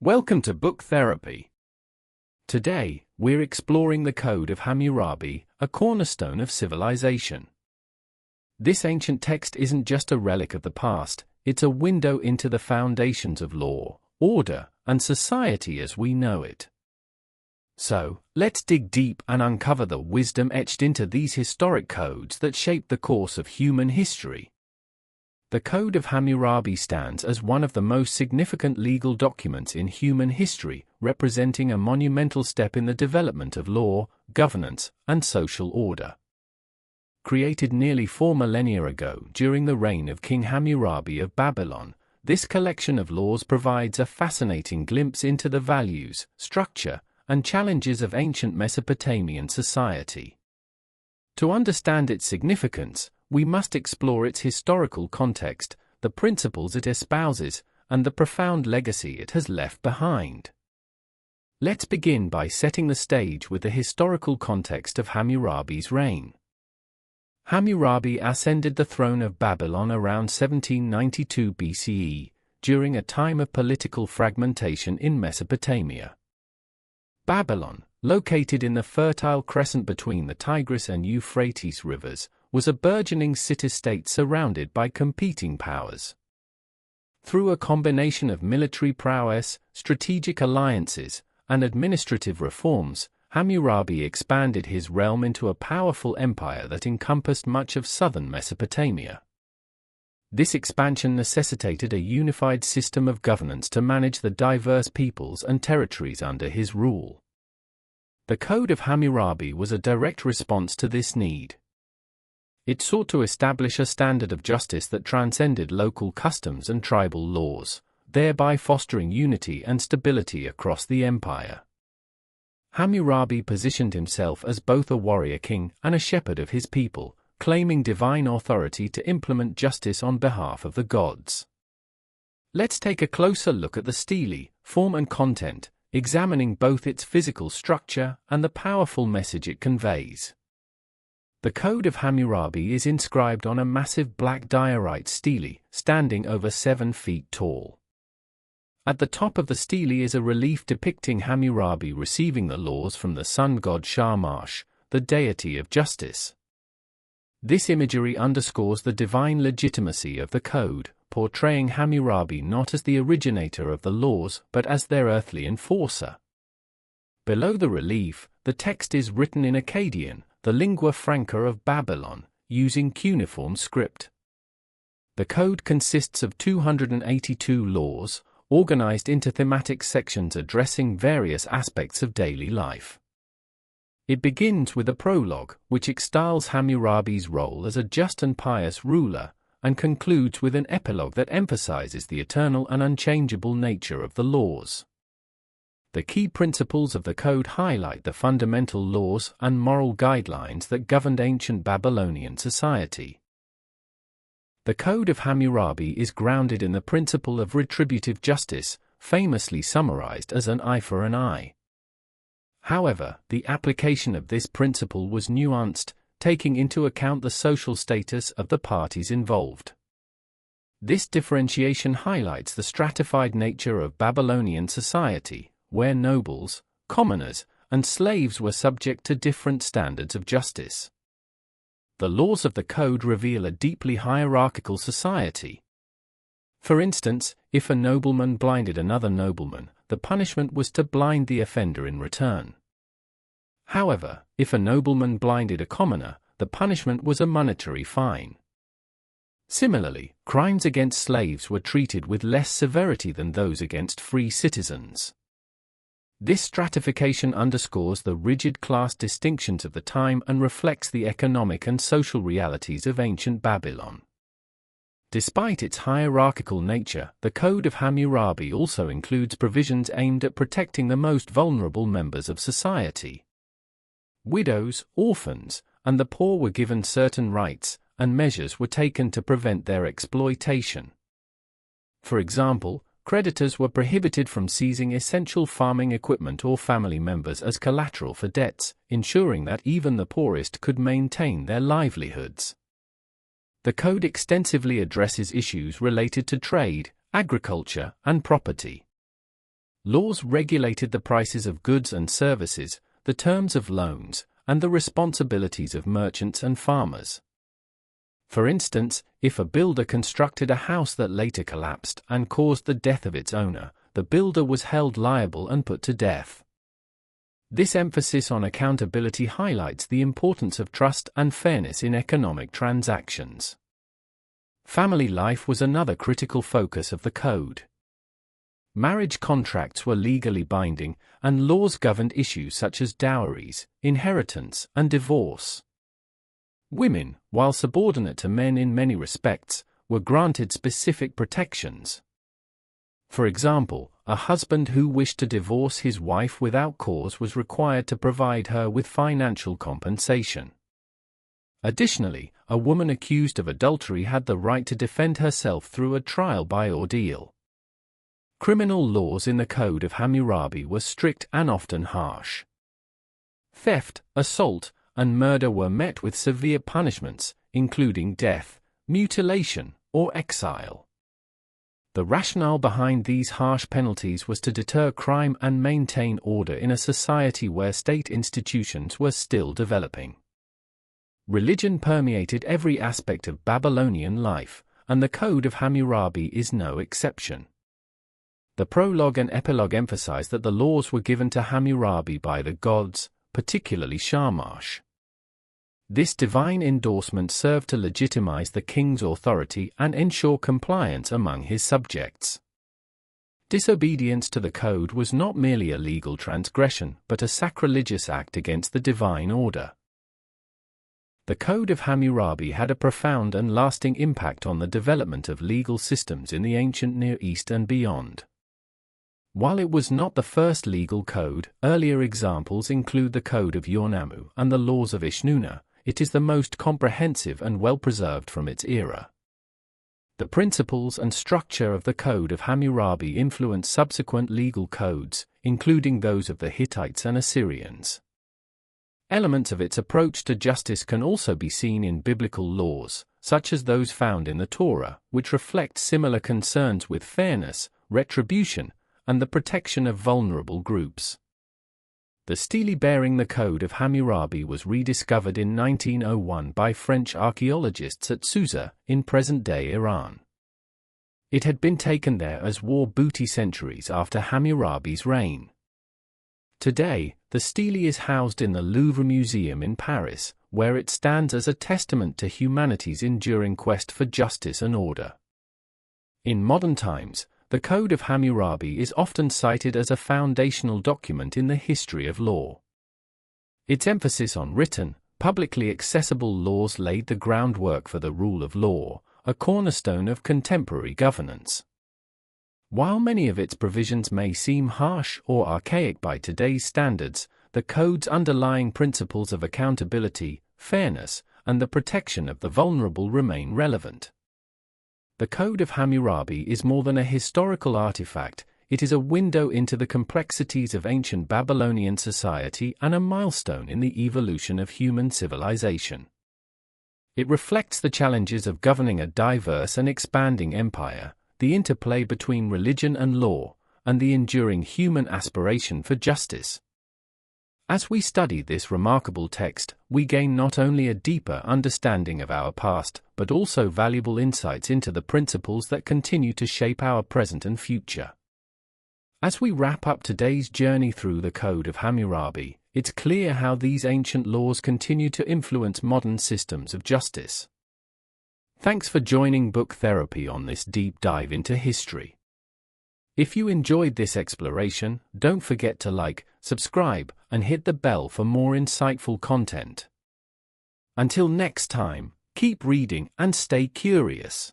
Welcome to Book Therapy. Today, we're exploring the Code of Hammurabi, a cornerstone of civilization. This ancient text isn't just a relic of the past, it's a window into the foundations of law, order, and society as we know it. So, let's dig deep and uncover the wisdom etched into these historic codes that shape the course of human history. The Code of Hammurabi stands as one of the most significant legal documents in human history, representing a monumental step in the development of law, governance, and social order. Created nearly 4 millennia ago during the reign of King Hammurabi of Babylon, this collection of laws provides a fascinating glimpse into the values, structure, and challenges of ancient Mesopotamian society. To understand its significance, we must explore its historical context, the principles it espouses, and the profound legacy it has left behind. Let's begin by setting the stage with the historical context of Hammurabi's reign. Hammurabi ascended the throne of Babylon around 1792 BCE, during a time of political fragmentation in Mesopotamia. Babylon, located in the Fertile Crescent between the Tigris and Euphrates rivers, was a burgeoning city-state surrounded by competing powers. Through a combination of military prowess, strategic alliances, and administrative reforms, Hammurabi expanded his realm into a powerful empire that encompassed much of southern Mesopotamia. This expansion necessitated a unified system of governance to manage the diverse peoples and territories under his rule. The Code of Hammurabi was a direct response to this need. It sought to establish a standard of justice that transcended local customs and tribal laws, thereby fostering unity and stability across the empire. Hammurabi positioned himself as both a warrior king and a shepherd of his people, claiming divine authority to implement justice on behalf of the gods. Let's take a closer look at the stele, form and content, examining both its physical structure and the powerful message it conveys. The Code of Hammurabi is inscribed on a massive black diorite stele, standing over 7 feet tall. At the top of the stele is a relief depicting Hammurabi receiving the laws from the sun god Shamash, the deity of justice. This imagery underscores the divine legitimacy of the code, portraying Hammurabi not as the originator of the laws but as their earthly enforcer. Below the relief, the text is written in Akkadian, the lingua franca of Babylon, using cuneiform script. The code consists of 282 laws, organized into thematic sections addressing various aspects of daily life. It begins with a prologue, which extols Hammurabi's role as a just and pious ruler, and concludes with an epilogue that emphasizes the eternal and unchangeable nature of the laws. The key principles of the code highlight the fundamental laws and moral guidelines that governed ancient Babylonian society. The Code of Hammurabi is grounded in the principle of retributive justice, famously summarized as an eye for an eye. However, the application of this principle was nuanced, taking into account the social status of the parties involved. This differentiation highlights the stratified nature of Babylonian society, where nobles, commoners, and slaves were subject to different standards of justice. The laws of the code reveal a deeply hierarchical society. For instance, if a nobleman blinded another nobleman, the punishment was to blind the offender in return. However, if a nobleman blinded a commoner, the punishment was a monetary fine. Similarly, crimes against slaves were treated with less severity than those against free citizens. This stratification underscores the rigid class distinctions of the time and reflects the economic and social realities of ancient Babylon. Despite its hierarchical nature, the Code of Hammurabi also includes provisions aimed at protecting the most vulnerable members of society. Widows, orphans, and the poor were given certain rights, and measures were taken to prevent their exploitation. For example, creditors were prohibited from seizing essential farming equipment or family members as collateral for debts, ensuring that even the poorest could maintain their livelihoods. The code extensively addresses issues related to trade, agriculture, and property. Laws regulated the prices of goods and services, the terms of loans, and the responsibilities of merchants and farmers. For instance, if a builder constructed a house that later collapsed and caused the death of its owner, the builder was held liable and put to death. This emphasis on accountability highlights the importance of trust and fairness in economic transactions. Family life was another critical focus of the code. Marriage contracts were legally binding, and laws governed issues such as dowries, inheritance, and divorce. Women, while subordinate to men in many respects, were granted specific protections. For example, a husband who wished to divorce his wife without cause was required to provide her with financial compensation. Additionally, a woman accused of adultery had the right to defend herself through a trial by ordeal. Criminal laws in the Code of Hammurabi were strict and often harsh. Theft, assault, and murder were met with severe punishments, including death, mutilation, or exile. The rationale behind these harsh penalties was to deter crime and maintain order in a society where state institutions were still developing. Religion permeated every aspect of Babylonian life, and the Code of Hammurabi is no exception. The prologue and epilogue emphasize that the laws were given to Hammurabi by the gods, particularly Shamash. This divine endorsement served to legitimize the king's authority and ensure compliance among his subjects. Disobedience to the code was not merely a legal transgression, but a sacrilegious act against the divine order. The Code of Hammurabi had a profound and lasting impact on the development of legal systems in the ancient Near East and beyond. While it was not the first legal code, earlier examples include the Code of Yornamu and the Laws of Ishnuna. It is the most comprehensive and well-preserved from its era. The principles and structure of the Code of Hammurabi influenced subsequent legal codes, including those of the Hittites and Assyrians. Elements of its approach to justice can also be seen in biblical laws, such as those found in the Torah, which reflect similar concerns with fairness, retribution, and the protection of vulnerable groups. The stele bearing the Code of Hammurabi was rediscovered in 1901 by French archaeologists at Susa, in present-day Iran. It had been taken there as war booty centuries after Hammurabi's reign. Today, the stele is housed in the Louvre Museum in Paris, where it stands as a testament to humanity's enduring quest for justice and order. In modern times, the Code of Hammurabi is often cited as a foundational document in the history of law. Its emphasis on written, publicly accessible laws laid the groundwork for the rule of law, a cornerstone of contemporary governance. While many of its provisions may seem harsh or archaic by today's standards, the code's underlying principles of accountability, fairness, and the protection of the vulnerable remain relevant. The Code of Hammurabi is more than a historical artifact, it is a window into the complexities of ancient Babylonian society and a milestone in the evolution of human civilization. It reflects the challenges of governing a diverse and expanding empire, the interplay between religion and law, and the enduring human aspiration for justice. As we study this remarkable text, we gain not only a deeper understanding of our past, but also valuable insights into the principles that continue to shape our present and future. As we wrap up today's journey through the Code of Hammurabi, it's clear how these ancient laws continue to influence modern systems of justice. Thanks for joining Book Therapy on this deep dive into history. If you enjoyed this exploration, don't forget to like, subscribe, and hit the bell for more insightful content. Until next time, keep reading and stay curious.